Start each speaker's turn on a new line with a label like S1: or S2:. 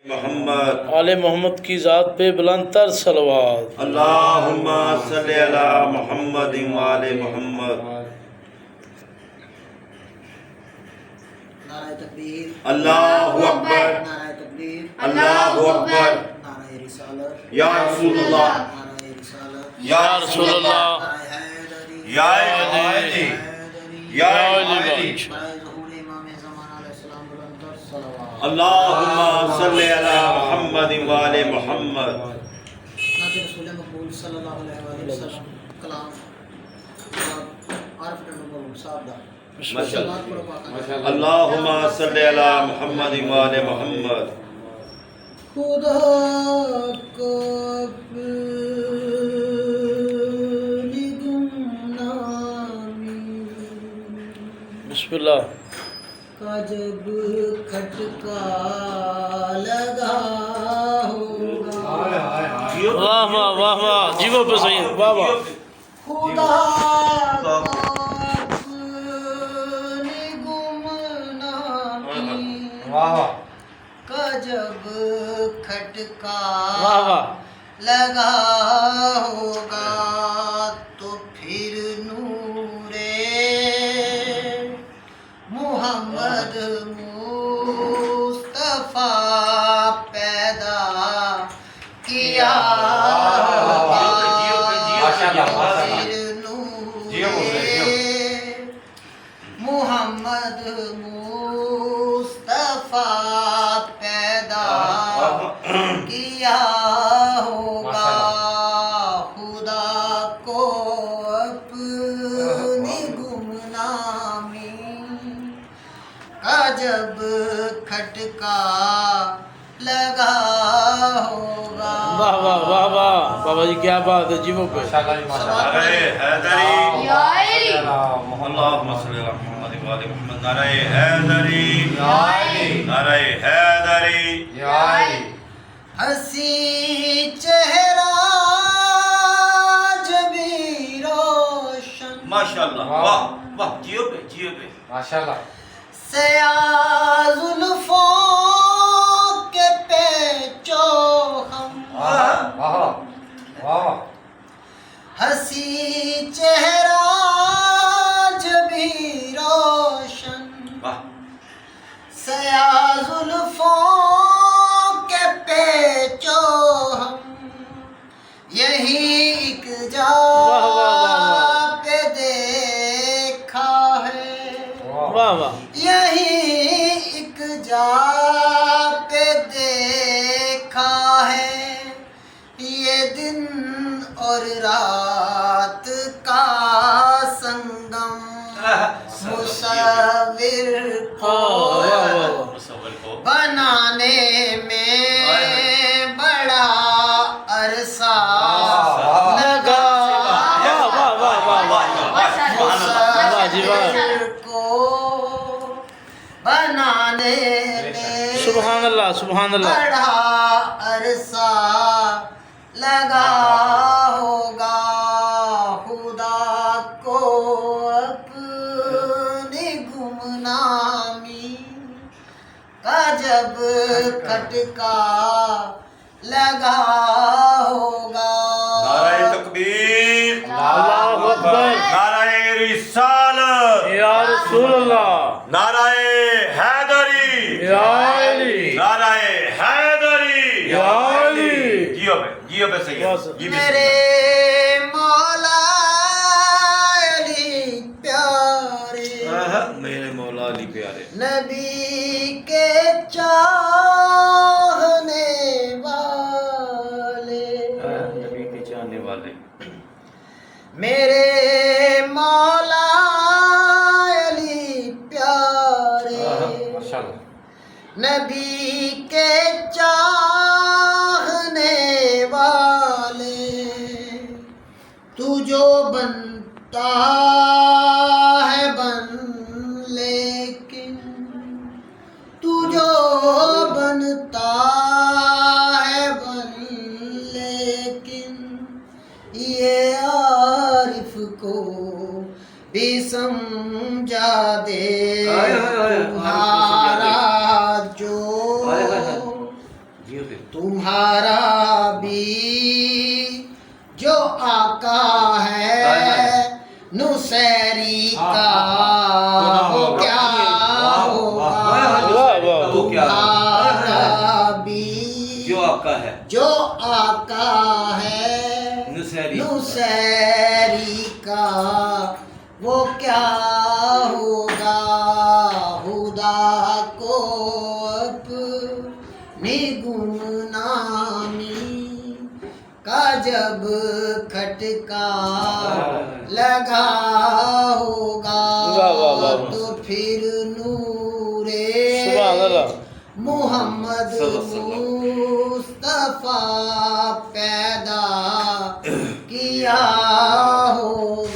S1: محمد
S2: آل محمد کی ذات پہ بلند تر صلوات۔
S1: اللہم صلی علی محمد وآل محمد۔
S3: نعرہ تکبیر،
S1: اللہ اکبر،
S3: نعرہ تکبیر،
S1: اللہ اکبر،
S3: نعرہ رسالت،
S1: یا رسول اللہ،
S3: نعرہ رسالت،
S1: یا رسول اللہ،
S3: نعرہ حیدری،
S1: یا علی، یا علی،
S3: برائے ظہور امام زمان علیہ السلام بلند تر صلوات۔
S1: اللہم صلی علی محمد وآل محمد۔
S3: نعت رسول مقبول صلی اللہ علیہ وسلم کلام عارف نمبر صاحب دا
S1: اللہم صلی علی محمد وآل محمد۔
S3: خدا کو اپنی گمنامی
S2: بسم اللہ۔
S3: کا جب کھٹکا لگا ہوگا،
S2: واہ واہ واہ واہ، جیو پہ صحیح، واہ واہ۔
S3: خدا کو اپنی گمنامی کا جب کھٹکا
S2: واہ واہ۔
S3: لگا ہوگا تو پھر نور محمد مصطفیٰ پیدا کیا ہوگا، پھر نور محمد مصطفیٰ پیدا کیا ہوگا، خدا کو اپنی گمنامی کا جب کھٹکا لگا ہوگا۔
S2: واہ واہ واہ واہ، بابا جی کیا بات ہے، جیو پہ۔
S1: نعرہ حیدری، اللہم صلی علی محمد وآل محمد۔ نعرہ حیدری، نعرہ حیدری،
S3: ہنسی چہرہ جبھی روشن،
S1: ماشاءاللہ، واہ واہ، جیو پہ جیو پہ،
S4: ماشاءاللہ،
S3: سیاہ زلفوں کے پیچو ہم،
S4: واہ واہ واہ،
S3: ہنسی چہرہ جبھی روشن،
S1: واہ،
S3: سیاہ زلفوں کے پیچو ہم، یہی ایک جا پہ دیکھا ہے،
S2: واہ واہ۔
S3: یہی ایک جا پہ دیکھا ہے، یہ دن اور رات کا سنگم مصور کو
S1: مصور کو
S3: بنانے میں بڑا عرصہ لگا،
S2: واہ واہ واہ واہ واہ۔
S3: مصور کو بنانے میں
S2: سبحان اللہ سبحان اللہ۔
S3: بڑا عرصہ لگا ہوگا، خدا کو اپنی گمنامی کا جب کھٹکا لگا ہوگا۔
S1: نعرہ تکبیر،
S2: اللہ اکبر،
S1: نعرہ رسالت،
S2: یا رسول اللہ،
S1: نعرہ حیدری،
S2: یا علی،
S1: نعرہ حیدری،
S2: یا علی۔
S1: جیو پہ جیو پہ صحیح ہے، جی
S3: میرے مولا علی پیارے،
S1: میرے مولا علی پیارے،
S3: نبی کے چاہنے والے،
S1: نبی کے چاہنے والے،
S3: میرے مولا علی پیارے،
S4: ماشاءاللہ،
S3: نبی کے چاہنے والے، تو جو بنتا ہے بن، لیکن تو جو بنتا ہے بن، لیکن یہ عارف کو بھی سمجھا دے تمہارا جو جو آقا ہے نصیری کا وہ کیا ہوگا خدا کو اپنی گمنامی کا جب کھٹکا لگا ہوگا تو پھر نور
S2: سبحان اللہ
S3: محمد مصطفیٰ پیدا کیا ہوگا